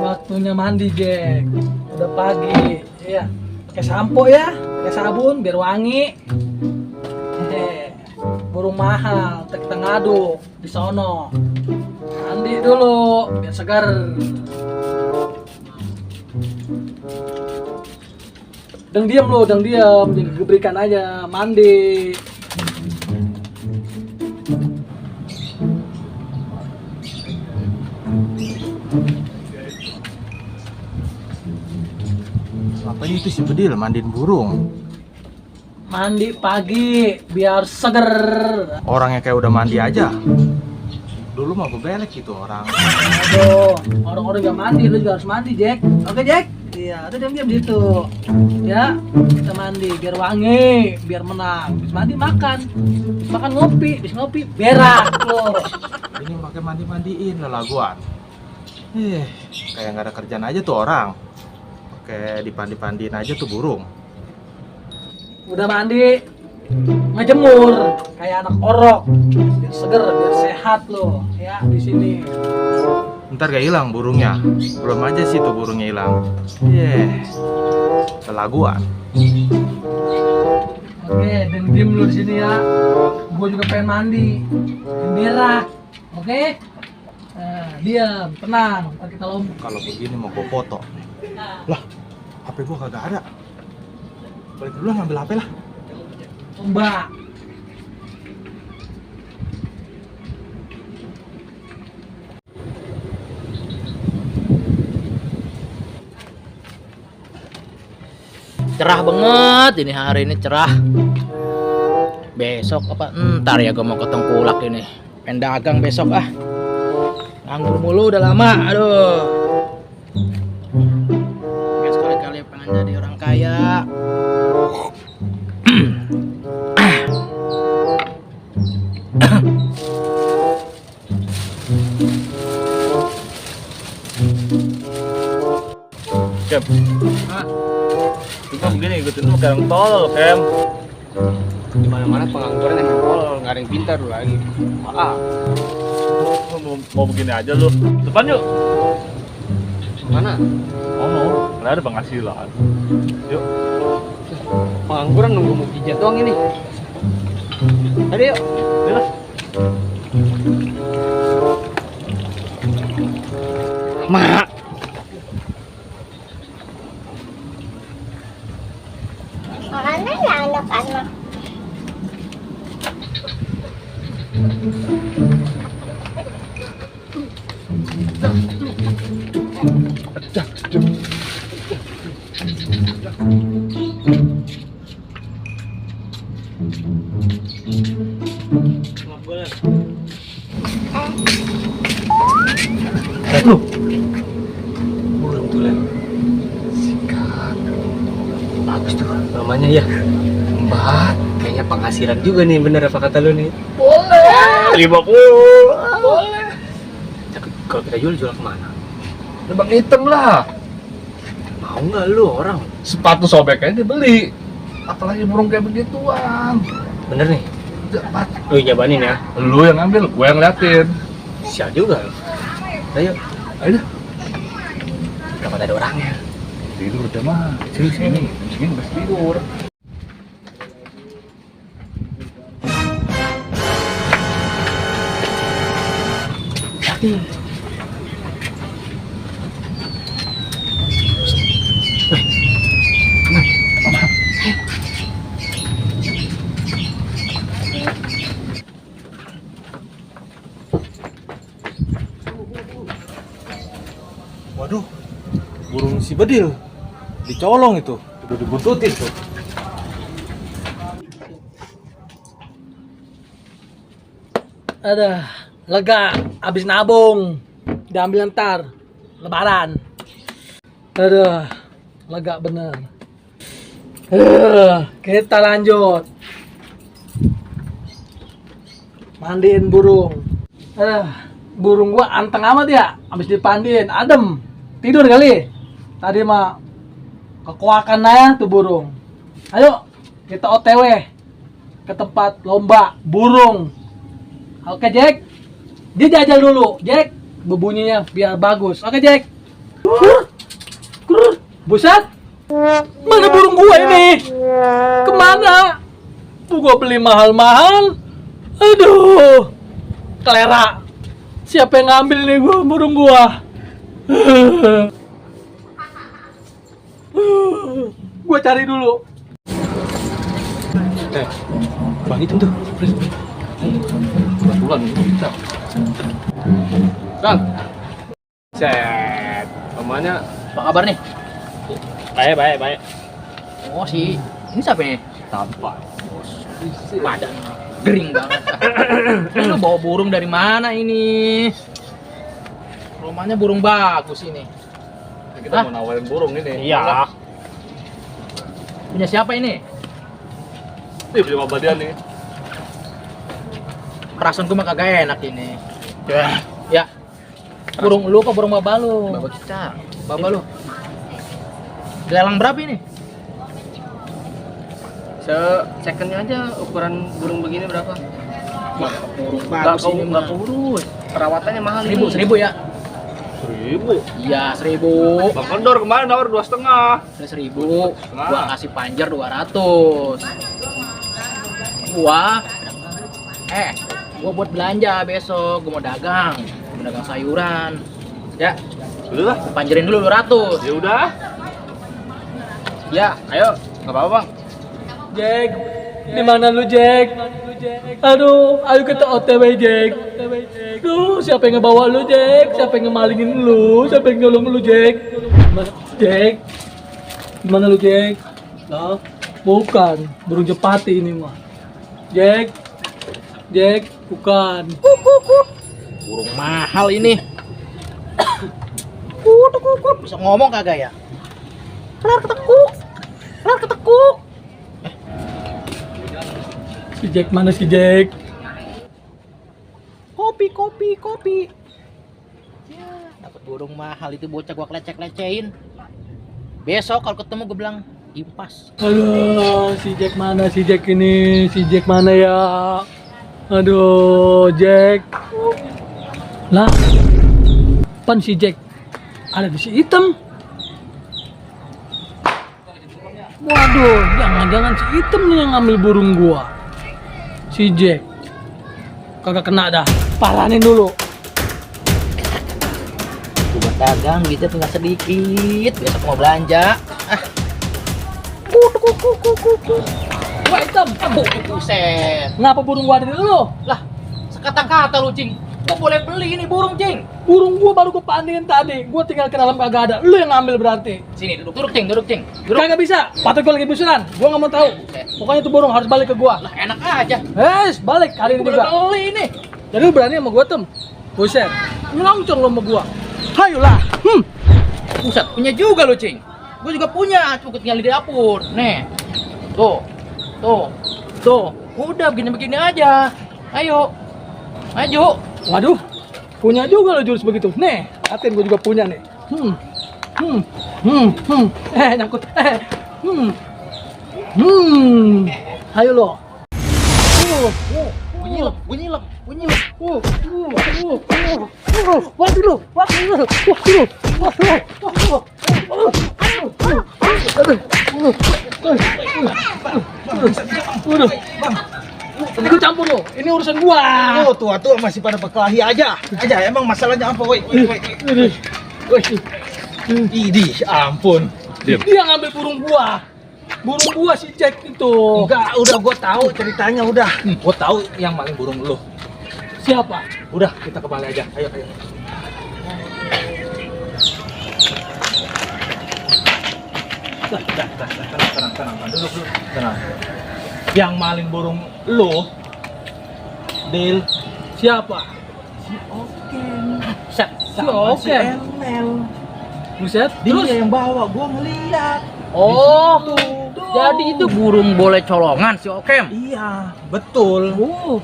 Waktunya mandi, Jack. Udah pagi. Iya. Pakai sampo ya, pakai sabun biar wangi. Burung mahal, kita ngaduk di sono. Mandi dulu biar segar. Dang diam lo, dang diam, jangan geberikan aja, mandi. Apanya itu si Bedil mandiin burung? Mandi pagi biar seger. Orangnya kayak udah mandi aja. Dulu mah bebelek gitu orang. Aduh, orang-orang gak mandi, lu juga harus mandi, Jack. Oke, Jack? Iya, udah diam-diam gitu. Ya, kita mandi biar wangi, biar menang. Habis mandi makan. Habis makan ngopi, habis ngopi berak lo. Ini pakai mandi-mandiin lelaguan. Kayak nggak ada kerjaan aja tuh orang. Pakai dipandi-pandiin aja tuh burung. Udah mandi, ngejemur kayak anak orok. Biar seger, biar sehat lo. Ya, di sini. Ntar gak hilang burungnya. Belum aja sih tuh burungnya hilang. Lelaguan. Oke, dan diem lu di sini ya. Gue juga pengen mandi. Berak. Oke? Nah, diam, tenang. Ntar kita lompat. Kalau begini mau gue foto. Lah, HP gue kagak ada. Balik dulu ngambil HP lah. Mbak. Cerah banget ini hari ini, cerah. Besok apa ntar ya gue mau ke Tengkulak ini, pengen dagang besok ah. Nganggur mulu udah lama, aduh. Pengen sekali-kali pengen jadi orang kaya. Kem, cuma begini ikutin lu kayak orang tolol, Kem. Di mana-mana pengangguran emang tolol, nggak ada yang pintar lu lagi. Lu mau begini aja lu. Depan yuk. Mana? Oh no, nggak ada penghasilan. Yuk. Pengangguran nunggu mau pijat doang ini. Ayo yuk. Ayolah. Mak. Mana ya anak-anak? Lu. Burung tulen. Sikat. Bagus tuh namanya ya. Embat. Kayaknya penghasilan juga nih, bener apa kata lu nih? Boleh. 50. Boleh. Tapi kalau kita jual kemana? Bang hitam lah. Mau nggak lu orang? Sepatu sobek aja dibeli. Apalagi burung kayak begituan. Bener nih. Cepat. Lu jabanin ya. Lu yang ngambil, gue yang liatin. Sial juga. Ayo. Ayo. Dapat ada orangnya. Tidur udah mah. Sini. Sini udah tidur. Waduh, burung si Bedil dicolong itu, udah dibuntutin tuh. Ada lega, habis nabung, diambil ntar, lebaran. Aduh, lega bener. Kita lanjut. Mandiin burung. Burung gua anteng amat ya, habis dipandiin, adem. Tidur kali. Tadi mah kekuakan aja tuh burung. Ayo, kita OTW ke tempat lomba burung. Oke, Jack. Dia jajal dulu, Jack. berbunyinya biar bagus. Oke, Jack. Krut, krut. Buset. Mana burung gua ini? Kemana? Gua beli mahal-mahal. Aduh. Kelera. Siapa yang ngambil nih burung gua? Gua cari dulu. Bang itu tuh. Kebetulan bisa. Bang. Set. Namanya Apa kabar nih? baik. Oh si, ini siapa nih? Tampak. Badan gering banget. Lu bawa burung dari mana ini? Rumahnya burung bagus ini. Kita mau nawarin burung ini. Iya. Punya siapa ini? Nih punya Bapak dia nih. Perasaan gue mah kagak enak ini. Ya. Burung lu kok burung baba lu? Baba kita. Baba lu. Lelang berapa ini? Secondnya aja ukuran burung begini berapa? Burung Nggak bagus ini nggak mah. keurus. Perawatannya mahal ini. 1000 ya? 1000. Iya 1000. Bang Kendor kemarin nawar 2,5. Udah 1000. Gua kasih panjer 200. Gua buat belanja besok. Gua mau dagang. Gua mau dagang sayuran. Ya, Udah lah. panjerin dulu 200. Ya udah. Ya, ayo. Nggak apa-apa, Bang. Jack, di mana lu, Jack? Aduh, ayo kita OTW, Jack. Duh, siapa yang ngebawa lu, Jack? Siapa yang ngemalingin lu? Siapa yang nolong lu, Jack? Jack, di mana lu, Jack? Lah, bukan, burung jepati ini mah. Jack, bukan. Burung mahal ini. Bisa ngomong kagak ya? Kelar ketekuk. Si Jack mana si Jack? Kopi. Ya, dapat burung mahal itu bocah gua lecek-lecehin. Besok kalau ketemu gua bilang impas. Aduh, si Jack mana si Jack ini? Si Jack mana ya? Aduh, Jack. Lah, pan si Jack ada di si hitam. Waduh, jangan-jangan si hitam nih yang ngambil burung gua. Si Jack kagak kena dah. Paranin dulu. Gua dagang gitu tinggal sedikit. Besok mau belanja. Wah, hitam. Buset. Ngapa burung gua ada di lu? Lah, sekata-kata lu, Cing. Gua boleh beli ini burung, Cing. Burung gua baru gua pandingin tadi. Gua tinggal ke dalam kagak ada. Lu yang ngambil berarti. Sini duduk, Cing. Duduk. Kagak bisa. Patut gua lagi busunan. Gua nggak mau tahu. Pokoknya tuh burung harus balik ke gua. Lah, enak aja. Balik hari ini Gua juga. boleh beli ini. Jadi lu berani sama gua, Tem? Buset. Nyelongcong lu sama gua. Hayolah. Buset, punya juga lu, Cing. Gua juga punya, cuma tinggal di dapur. Nih. Tuh. Udah begini-begini aja. Ayo. Maju. Waduh. Punya juga lu jurus begitu. Nih, atin gua juga punya nih. Nyangkut. Ayo lo. Bunyi lep. Waduh. Ikut campur lo. Ini urusan gua. Oh, tua-tua masih pada berkelahi aja. Emang masalahnya apa, woi? Idih, ampun. Dia ngambil burung gua. Burung gua si Jack itu. Enggak, udah gua tahu ceritanya udah. Gua tahu yang maling burung lu. Siapa? Udah, kita ke balai aja. Ayo. Tenang. Duduk. Tenang. Yang maling burung lu, Del. Siapa? Si Oken. Emel. Buset. Dia yang bawa, gua ngeliat. Oh, jadi itu burung boleh colongan si Okem. Iya, betul. Oh,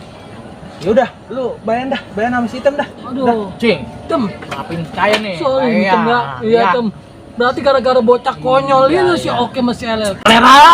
Ya udah, lu bayan sama si Hitam dah. aduh. Cing, Tem. maafin saya nih. Sorry, Saya. Tem ya. Iya, Ya. Tem. Berarti gara-gara bocah konyol Iya, itu si iya. Oke masih elel. Kelera.